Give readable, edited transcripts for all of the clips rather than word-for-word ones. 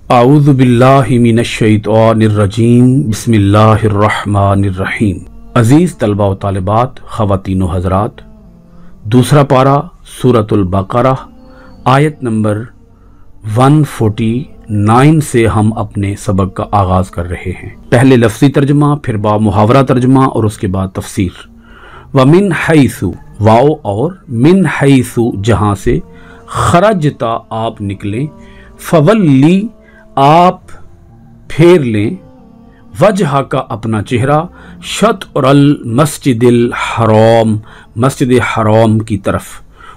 اعوذ باللہ من الشیطان الرجیم بسم اللہ الرحمن الرحیم۔ عزیز طلبہ و طالبات، خواتین و حضرات، دوسرا پارہ سورۃ البقرہ آیت نمبر 149 سے ہم اپنے سبق کا آغاز کر رہے ہیں۔ پہلے لفظی ترجمہ، پھر با محاورہ ترجمہ اور اس کے بعد تفسیر۔ وَمِنْ حَيْثُ، واو اور من حیث جہاں سے، خرجتا آپ نکلیں، فولی آپ پھیر لیں، وجہ کا اپنا چہرہ، شطر المسجد الحرام مسجد حرام کی طرف،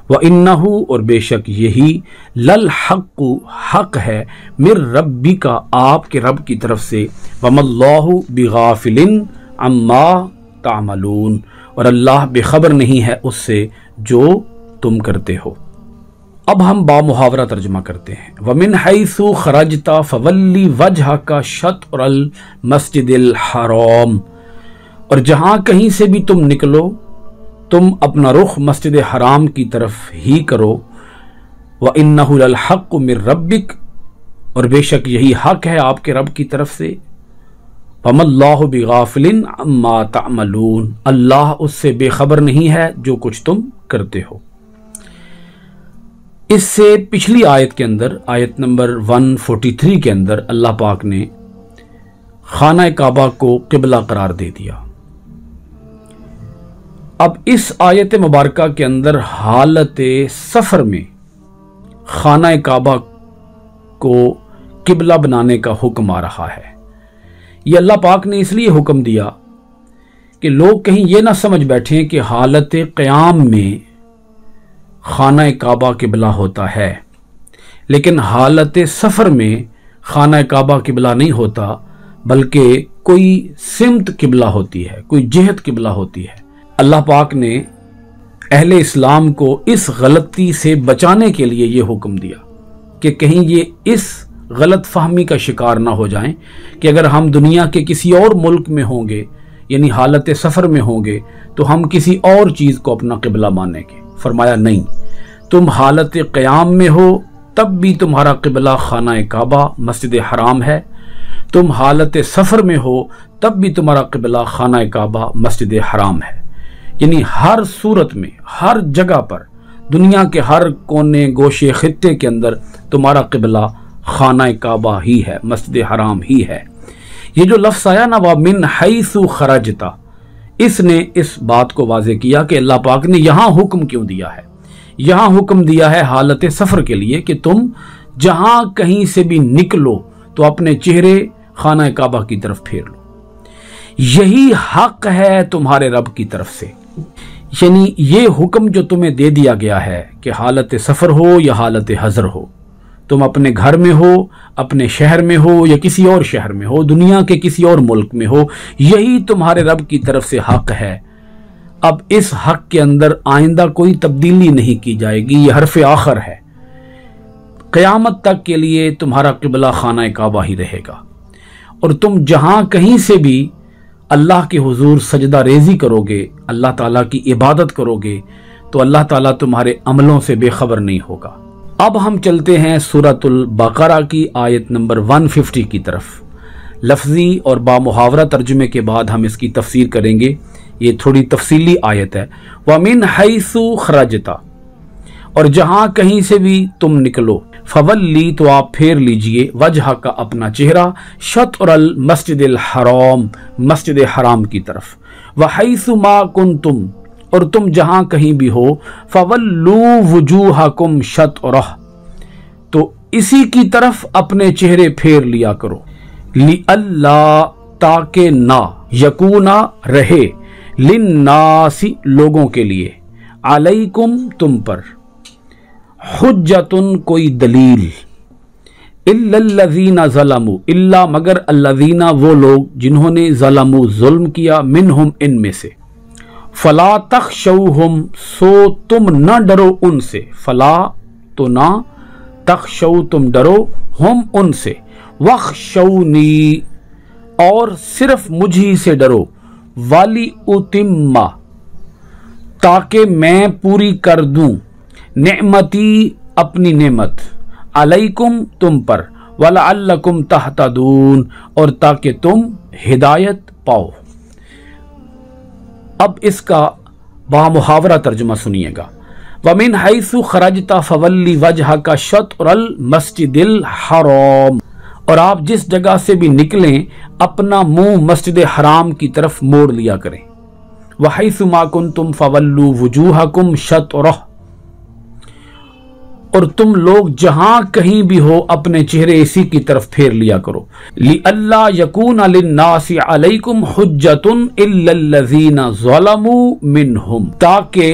وَإِنَّهُ اور بے شک یہی، لَلْحَقُّ حق ہے، مِن رَبِّکَ آپ کے رب کی طرف سے، وَمَا اللَّهُ بِغَافِلٍ عَمَّا تَعْمَلُونَ اور اللہ بے خبر نہیں ہے اس سے جو تم کرتے ہو۔ اب ہم با محاورہ ترجمہ کرتے ہیں۔ وَمِنْ حَيْثُ خَرَجْتَ فَوَلِّ وَجْهَكَ شَطْرَ الْمَسْجِدِ الْحَرَامِ اور جہاں کہیں سے بھی تم نکلو، تم اپنا رخ مسجد حرام کی طرف ہی کرو۔ وَإِنَّهُ لَلْحَقُّ مِن رَبِّكَ اور بے شک یہی حق ہے آپ کے رب کی طرف سے۔ وَمَا اللَّهُ بِغَافِلٍ عَمَّا تَعْمَلُونَ اللہ اس سے بے خبر نہیں ہے جو کچھ تم کرتے ہو۔ اس سے پچھلی آیت کے اندر، آیت نمبر 143 کے اندر، اللہ پاک نے خانہ کعبہ کو قبلہ قرار دے دیا۔ اب اس آیت مبارکہ کے اندر حالت سفر میں خانہ کعبہ کو قبلہ بنانے کا حکم آ رہا ہے۔ یہ اللہ پاک نے اس لیے حکم دیا کہ لوگ کہیں یہ نہ سمجھ بیٹھیں کہ حالت قیام میں خانہ کعبہ قبلہ ہوتا ہے، لیکن حالت سفر میں خانہ کعبہ قبلہ نہیں ہوتا، بلکہ کوئی سمت قبلہ ہوتی ہے، کوئی جہت قبلہ ہوتی ہے۔ اللہ پاک نے اہل اسلام کو اس غلطی سے بچانے کے لیے یہ حکم دیا کہ کہیں یہ اس غلط فہمی کا شکار نہ ہو جائیں کہ اگر ہم دنیا کے کسی اور ملک میں ہوں گے، یعنی حالت سفر میں ہوں گے، تو ہم کسی اور چیز کو اپنا قبلہ مانیں گے۔ فرمایا نہیں، تم حالت قیام میں ہو تب بھی تمہارا قبلہ خانہ کعبہ مسجد حرام ہے، تم حالت سفر میں ہو تب بھی تمہارا قبلہ خانہ کعبہ مسجد حرام ہے۔ یعنی ہر صورت میں، ہر جگہ پر، دنیا کے ہر کونے گوشے خطے کے اندر تمہارا قبلہ خانہ کعبہ ہی ہے، مسجد حرام ہی ہے۔ یہ جو لفظ آیا نا، وَمِنْ حَيْثُ خَرَجْتَ، اس نے اس بات کو واضح کیا کہ اللہ پاک نے یہاں حکم کیوں دیا ہے۔ یہاں حکم دیا ہے حالت سفر کے لیے کہ تم جہاں کہیں سے بھی نکلو تو اپنے چہرے خانہ کعبہ کی طرف پھیر لو، یہی حق ہے تمہارے رب کی طرف سے۔ یعنی یہ حکم جو تمہیں دے دیا گیا ہے کہ حالت سفر ہو یا حالت حضر ہو، تم اپنے گھر میں ہو، اپنے شہر میں ہو یا کسی اور شہر میں ہو، دنیا کے کسی اور ملک میں ہو، یہی تمہارے رب کی طرف سے حق ہے۔ اب اس حق کے اندر آئندہ کوئی تبدیلی نہیں کی جائے گی، یہ حرف آخر ہے۔ قیامت تک کے لیے تمہارا قبلہ خانہ کعبہ ہی رہے گا، اور تم جہاں کہیں سے بھی اللہ کے حضور سجدہ ریزی کرو گے، اللہ تعالیٰ کی عبادت کرو گے، تو اللہ تعالیٰ تمہارے عملوں سے بے خبر نہیں ہوگا۔ اب ہم چلتے ہیں سورۃ البقرہ کی آیت نمبر 150 کی طرف۔ لفظی اور با محاورہ ترجمے کے بعد ہم اس کی تفسیر کریں گے۔ یہ تھوڑی تفصیلی آیت ہے۔ وَمِنْ حَيْثُ خَرَجْتَ اور جہاں کہیں سے بھی تم نکلو، فَوَلِّ تو آپ پھیر لیجئے، وجہ کا اپنا چہرہ، شطر المسجد الحرام مسجد حرام کی طرف، وَحَيْثُ مَا كُنْتُمْ اور تم جہاں کہیں بھی ہو، فَوَلُّوا وُجُوهَكُمْ شَطْرَهُ تو اسی کی طرف اپنے چہرے پھیر لیا کرو، لِأَلَّا تاکہ نہ، یکونا رہے، لِلنَّاسِ لوگوں کے لیے، عَلَيْكُمْ تم پر، حجتن کوئی دلیل، إِلَّا الَّذِينَ ظَلَمُوا الا مگر الذین وہ لوگ جنہوں نے ظلموا ظلم کیا، منہم ان میں سے، فلا تخشوہم سو تم نہ ڈرو ان سے، فلا تو نہ، تخشو تم ڈرو، ہم ان سے، وخشونی اور صرف مجھی سے ڈرو، والی اتم تاکہ میں پوری کر دوں، نعمتی اپنی نعمت، علیکم تم پر، वलअल्लकुम तहतदून, और ताकि तुम हिदायत पाओ। अब इसका बामुहावरा तर्जुमा सुनिएगा। वमिन हैसु खरजता फवल्ली वजहका शत्रल मस्जिदिल हराम, और आप जिस जगह से भी निकलें अपना मुंह मस्जिद हराम की तरफ मोड़ लिया करें। वहैसु मा कुंतुम फवल्लू वजूहकुम शत्रह, और तुम लोग जहां कहीं भी हो अपने चेहरे इसी की तरफ फेर लिया करो। लिअल्ला यकून लिन्नासि अलैकुम हुज्जतुन इल्लल्लज़ीना ज़लमू मिनहुम, ताकि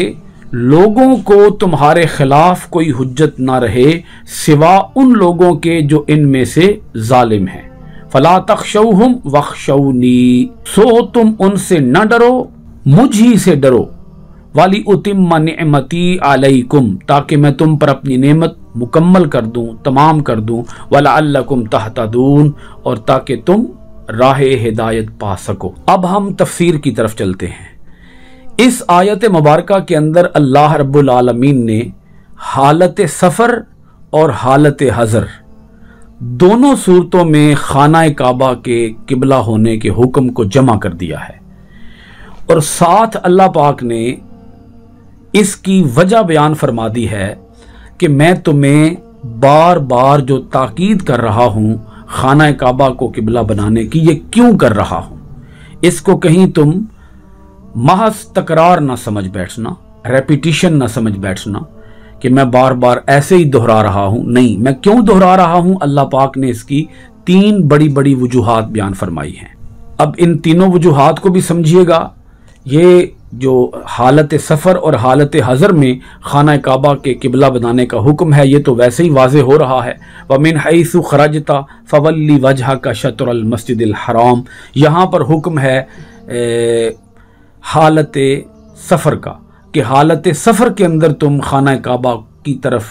लोगों को तुम्हारे खिलाफ कोई हुज्जत ना रहे सिवा उन लोगों के जो इनमें से जालिम हैं। फला तख्शौहुम वख्शौनी, सो तुम उनसे न डरो मुझ ही से डरो। वाली उतिम्मा निअमती अलैकुम, ताकि मैं तुम पर अपनी नेमत मुकम्मल कर दूं, तमाम कर दूं। वलअल्लकुम तहतदून, और ताकि तुम राहे हिदायत पा सको। अब हम तफसीर की तरफ चलते हैं। इस आयत मुबारका के अंदर अल्लाह रब्बुल आलमीन ने हालत सफ़र और हालत हज़र दोनों सूरतों में खाना काबा के किबला होने के हुक्म को जमा कर दिया है, और साथ अल्लाह पाक ने इसकी वजह बयान फरमा दी है कि मैं तुम्हें बार बार जो ताकीद कर रहा हूं खाना काबा को किबला बनाने की, ये क्यों कर रहा हूं। इसको कहीं तुम महज तकरार ना समझ बैठना, रेपिटिशन ना समझ बैठना कि मैं बार बार ऐसे ही दोहरा रहा हूं। नहीं, मैं क्यों दोहरा रहा हूं, अल्लाह पाक ने इसकी तीन बड़ी बड़ी वजूहात बयान फरमाई हैं। अब इन तीनों वजूहात को भी समझिएगा। ये जो हालत सफ़र और हालत हज़र में खाना काबा के किबला बनाने का हुक्म है, ये तो वैसे ही वाज़े हो रहा है। वमिन हैसु खरजता फवल्ली वजहका शत्रल मस्जिदिल हराम, यहाँ पर हुक्म है हालत सफ़र का, कि हालत सफ़र के अंदर तुम खाना काबा की तरफ,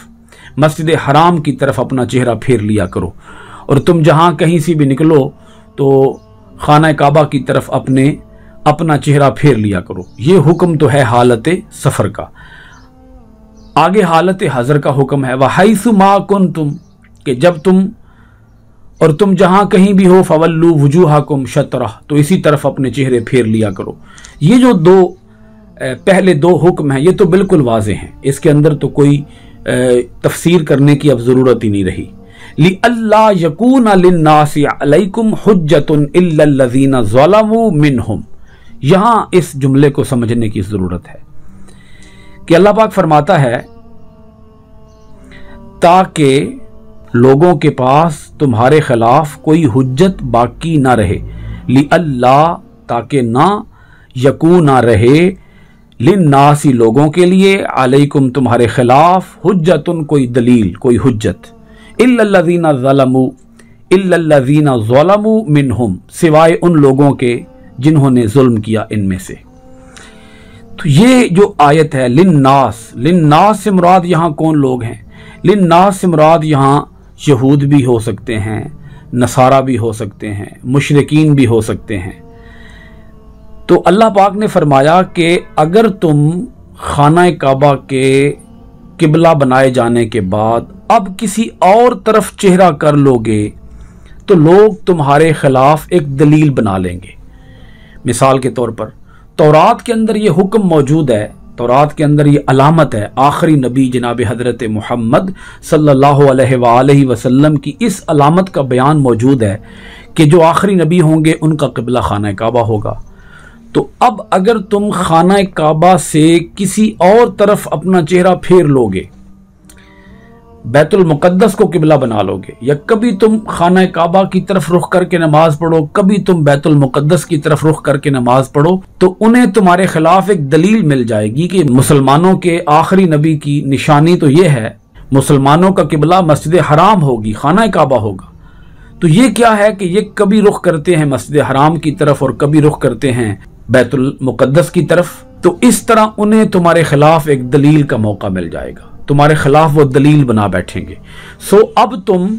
मस्जिद हराम की तरफ अपना चेहरा फेर लिया करो, और तुम जहाँ कहीं से भी निकलो तो खाना काबा की तरफ अपना चेहरा फेर लिया करो। ये हुक्म तो है हालत सफ़र का। आगे हालत हज़र का हुक्म है वहैसु मा कुंतुम, कि जब तुम जहां कहीं भी हो फवल्लू वजूहकुम शत्रह, तो इसी तरफ अपने चेहरे फेर लिया करो। ये जो पहले दो हुक्म हैं ये तो बिल्कुल वाज़े हैं, इसके अंदर तो कोई तफसीर करने की अब ज़रूरत ही नहीं रही। लिअल्ला यकून लिन्नासि अलैकुम हुज्जतुन इल्लल्लज़ीना ज़लमू मिनहुम, यहां इस जुमले को समझने की ज़रूरत है कि अल्लाह पाक फरमाता है ताकि लोगों के पास तुम्हारे खिलाफ कोई हुज्जत बाकी ना रहे। लिअल्लाह, ताकि ना, यकून ना रहे, लिन्नासी लोगों के लिए, अलैकुम तुम्हारे खिलाफ, हुज्जतुन कोई दलील, कोई हुज्जत, इल्लल्लज़ीना ज़लमू मिनहुम, सिवाय उन लोगों के जिन्होंने जुल्म किया इनमें से। तो ये जो आयत है लिन्नास से मुराद यहाँ कौन लोग हैं? लिन्नास से मुराद यहाँ यहूद भी हो सकते हैं, नसारा भी हो सकते हैं, मुशरिकीन भी हो सकते हैं। तो अल्लाह पाक ने फरमाया कि अगर तुम खाना काबा के किबला बनाए जाने के बाद अब किसी और तरफ चेहरा कर लोगे तो लोग तुम्हारे खिलाफ एक दलील बना लेंगे। मिसाल के तौर पर तौरात के अंदर ये हुक्म मौजूद है, तौरात के अंदर ये अलामत है, आखिरी नबी जनाब हज़रत मोहम्मद सल्लल्लाहु अलैहि वसल्लम की इस अलामत का बयान मौजूद है कि जो आखिरी नबी होंगे उनका क़िबला खाना काबा होगा। तो अब अगर तुम खाना काबा से किसी और तरफ अपना चेहरा फेर लोगे, बैतुल मुक़द्दस को किबला बना लोगे, या कभी तुम खाना काबा की तरफ रुख करके नमाज पढ़ो, कभी तुम बैतुल मुक़द्दस की तरफ रुख करके नमाज पढ़ो, तो उन्हें तुम्हारे खिलाफ एक दलील मिल जाएगी कि मुसलमानों के आखिरी नबी की निशानी तो ये है, मुसलमानों का किबला मस्जिद हराम होगी, खाना काबा होगा। तो ये क्या है कि ये कभी रुख करते हैं मस्जिद हराम की तरफ और कभी रुख करते हैं बैतुल मुक़द्दस की तरफ। तो इस तरह उन्हें तुम्हारे खिलाफ एक दलील का मौका मिल जाएगा, तुम्हारे खिलाफ वो दलील बना बैठेंगे। सो अब तुम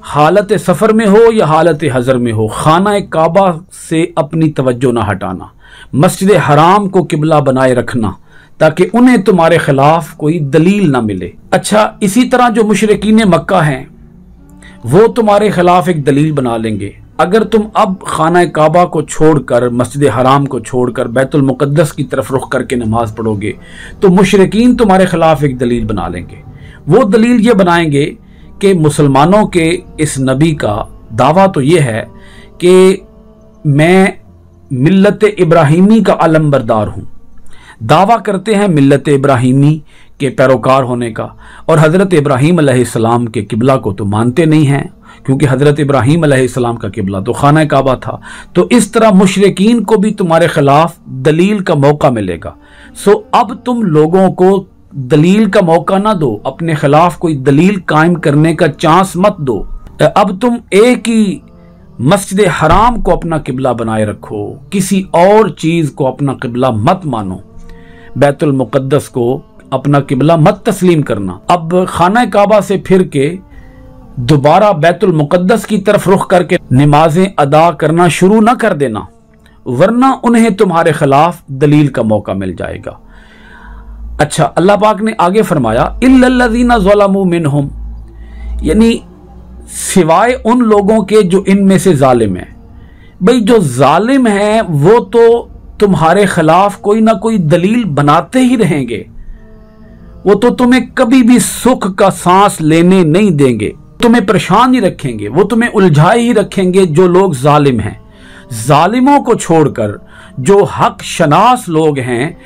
हालत सफ़र में हो या हालत हज़र में हो, खाना काबा से अपनी तवज्जो ना हटाना, मस्जिद हराम को किबला बनाए रखना ताकि उन्हें तुम्हारे खिलाफ कोई दलील ना मिले। अच्छा, इसी तरह जो मुशरिकीन मक्का हैं वो तुम्हारे खिलाफ एक दलील बना लेंगे। अगर तुम अब खाना काबा को छोड़कर, मस्जिद हराम को छोड़कर बैतुल मुक़द्दस की तरफ रुख करके नमाज पढ़ोगे तो मुशरिकीन तुम्हारे खिलाफ एक दलील बना लेंगे। वो दलील ये बनाएंगे कि मुसलमानों के इस नबी का दावा तो ये है कि मैं मिल्लत इब्राहीमी का अलमबरदार हूँ, दावा करते हैं मिल्लत इब्राहीमी के पैरोकार होने का, और हज़रत इब्राहीम अलैहिस्सलाम के किबला को तो मानते नहीं हैं, क्योंकि हज़रत इब्राहीम अलैहिस्सलाम का किबला तो खाना काबा था। तो इस तरह मुशरिकीन को भी तुम्हारे खिलाफ दलील का मौका मिलेगा। सो अब तुम लोगों को दलील का मौका ना दो, अपने खिलाफ कोई दलील कायम करने का चांस मत दो। अब तुम एक ही मस्जिद हराम को अपना किबला बनाए रखो, किसी और चीज को अपना किबला मत मानो, बैतुल मुक़द्दस को अपना किबला मत तस्लीम करना। अब खाना काबा से फिर के दोबारा बैतुल मुक़द्दस की तरफ रुख करके नमाजें अदा करना शुरू न कर देना, वरना उन्हें तुम्हारे खिलाफ दलील का मौका मिल जाएगा। अच्छा, अल्लाह पाक ने आगे फरमाया इल्लल्लज़ीना ज़लमू मिनहुम, यानी सिवाय उन लोगों के जो इनमें से जालिम हैं। भाई जो जालिम हैं वो तो तुम्हारे खिलाफ कोई ना कोई दलील बनाते ही रहेंगे, वो तो तुम्हें कभी भी सुख का सांस लेने नहीं देंगे, तुम्हें परेशान ही रखेंगे, वो तुम्हें उलझाए ही रखेंगे। जो लोग जालिम हैं, जालिमों को छोड़कर जो हक शनास लोग हैं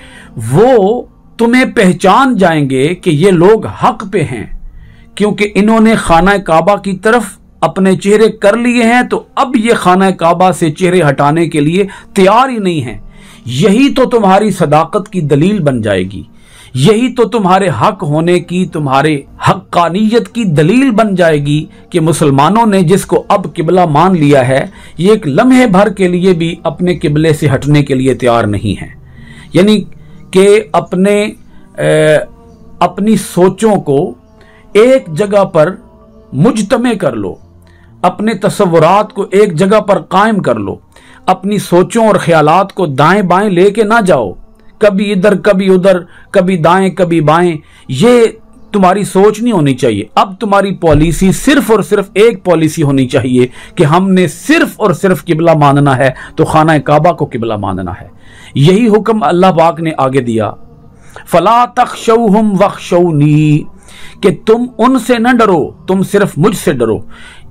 वो तुम्हें पहचान जाएंगे कि ये लोग हक पे हैं, क्योंकि इन्होंने खाना काबा की तरफ अपने चेहरे कर लिए हैं, तो अब ये खाना काबा से चेहरे हटाने के लिए तैयार ही नहीं हैं। यही तो तुम्हारी सदाकत की दलील बन जाएगी, यही तो तुम्हारे हक होने की, तुम्हारे हक्कानियत की दलील बन जाएगी कि मुसलमानों ने जिसको अब किबला मान लिया है, ये एक लम्हे भर के लिए भी अपने किबले से हटने के लिए तैयार नहीं है। यानी कि अपनी सोचों को एक जगह पर मुजतमे कर लो, अपने तसव्वुरात को एक जगह पर कायम कर लो, अपनी सोचों और ख्यालात को दाएं बाएं लेके ना जाओ, कभी इधर कभी उधर, कभी दाएं कभी बाएं। ये तुम्हारी सोच नहीं होनी चाहिए। अब तुम्हारी पॉलिसी सिर्फ और सिर्फ एक पॉलिसी होनी चाहिए कि हमने सिर्फ और सिर्फ किबला मानना है तो खाना काबा को किबला मानना है। यही हुक्म अल्लाह पाक ने आगे दिया, फला तख्शौहुम वख्शौनी, कि तुम उनसे न डरो, तुम सिर्फ मुझसे डरो।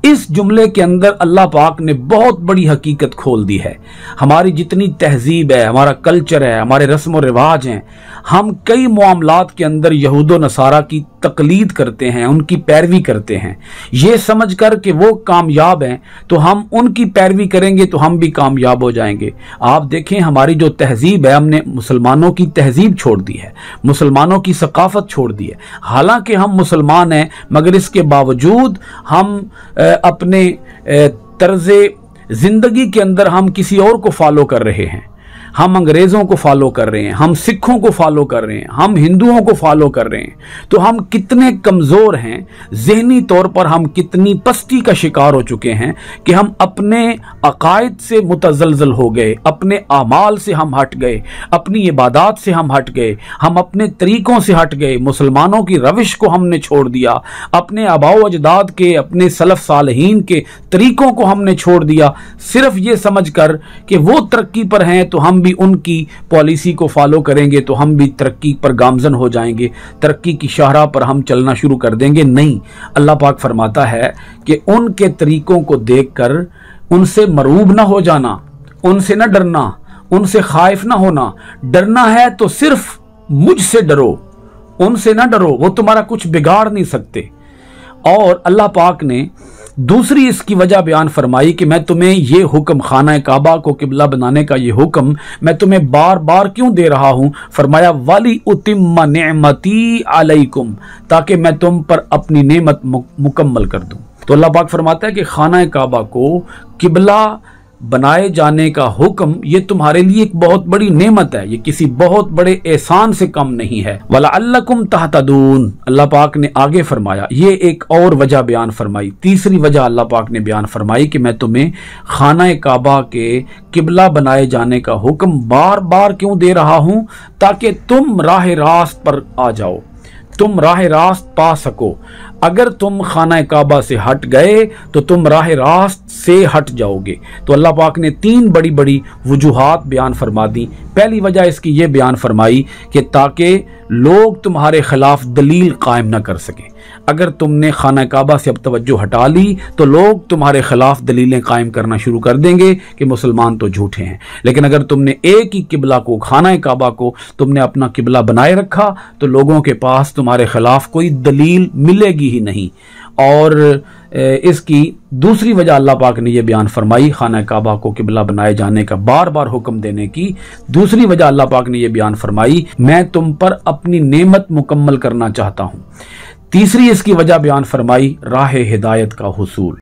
इस जुमले के अंदर अल्लाह पाक ने बहुत बड़ी हकीकत खोल दी है। हमारी जितनी तहजीब है, हमारा कल्चर है, हमारे रस्म और रिवाज हैं, हम कई मामलात के अंदर यहूद व नसारा की तकलीद करते हैं, उनकी पैरवी करते हैं, ये समझ कर कि वो कामयाब हैं तो हम उनकी पैरवी करेंगे तो हम भी कामयाब हो जाएंगे। आप देखें हमारी जो तहजीब है, हमने मुसलमानों की तहजीब छोड़ दी है, मुसलमानों की सकाफत छोड़ दी है। हालांकि हम मुसलमान हैं मगर इसके बावजूद हम अपने तर्ज़े जिंदगी के अंदर हम किसी और को फॉलो कर रहे हैं। हम अंग्रेज़ों को फॉलो कर रहे हैं, हम सिखों को फॉलो कर रहे हैं, हम हिंदुओं को फॉलो कर रहे हैं। तो हम कितने कमज़ोर हैं, ज़हनी तौर पर हम कितनी पस्ती का शिकार हो चुके हैं कि हम अपने अकायद से मुतज़लज़ल हो गए, अपने आमाल से हम हट गए, अपनी इबादत से हम हट गए, हम अपने तरीक़ों से हट गए, मुसलमानों की रविश को हमने छोड़ दिया, अपने आबाओ अजदाद के, अपने सलफ़ सालहीन के तरीक़ों को हमने छोड़ दिया, सिर्फ ये समझ कर कि वो तरक्की पर हैं तो हम भी उनकी पॉलिसी को फॉलो करेंगे तो हम भी तरक्की पर गामजन हो जाएंगे, तरक्की की शाहराह पर हम चलना शुरू कर देंगे। नहीं, अल्लाह पाक फरमाता है कि उनके तरीकों को देखकर उनसे मरूब ना हो जाना, उनसे ना डरना, उनसे खाइफ ना होना। डरना है तो सिर्फ मुझसे डरो, उनसे ना डरो, वो तुम्हारा कुछ बिगाड़ नहीं सकते। और अल्लाह पाक ने दूसरी इसकी वजह बयान फरमाई कि मैं तुम्हें ये हुक्म, खाना काबा को किबला बनाने का ये हुक्म मैं तुम्हें बार बार क्यों दे रहा हूँ। फरमाया वाली उतिम्मा नेमती अलैकुम, ताकि मैं तुम पर अपनी नेमत मुकम्मल कर दूँ। तो अल्लाह पाक फरमाता है कि खाना काबा को किबला बनाए जाने का हुक्म ये तुम्हारे लिए एक बहुत बड़ी नेमत है, ये किसी बहुत बड़े एहसान से कम नहीं है। वलअल्लकुम तहतदून, अल्लाह पाक ने आगे फरमाया, ये एक और वजह बयान फरमाई। तीसरी वजह अल्लाह पाक ने बयान फरमाई कि मैं तुम्हें खाना काबा के किबला बनाए जाने का हुक्म बार बार क्यों दे रहा हूं, ताकि तुम राह रास्त पर आ जाओ, तुम राह रास्त पा सको। اگر تم خانہ کعبہ سے ہٹ گئے تو تم راہ راست سے ہٹ جاؤ گے۔ تو اللہ پاک نے 3 بڑی بڑی وجوہات بیان فرما دی۔ پہلی وجہ اس کی یہ بیان فرمائی کہ تاکہ لوگ تمہارے خلاف دلیل قائم نہ کر سکیں۔ اگر تم نے خانہ کعبہ سے اب توجہ ہٹا لی تو لوگ تمہارے خلاف دلیلیں قائم کرنا شروع کر دیں گے کہ مسلمان تو جھوٹے ہیں۔ لیکن اگر تم نے ایک ہی قبلہ کو، خانہ کعبہ کو تم نے اپنا قبلہ بنائے رکھا تو لوگوں کے پاس تمہارے خلاف کوئی دلیل ملے گی ہی نہیں۔ اور اس کی دوسری وجہ اللہ پاک نے یہ بیان فرمائی، خانہ کعبہ کو قبلہ بنائے جانے کا بار بار حکم دینے کی دوسری وجہ اللہ پاک نے یہ بیان فرمائی، میں تم پر اپنی نعمت مکمل کرنا چاہتا ہوں۔ تیسری اس کی وجہ بیان فرمائی، راہ ہدایت کا حصول۔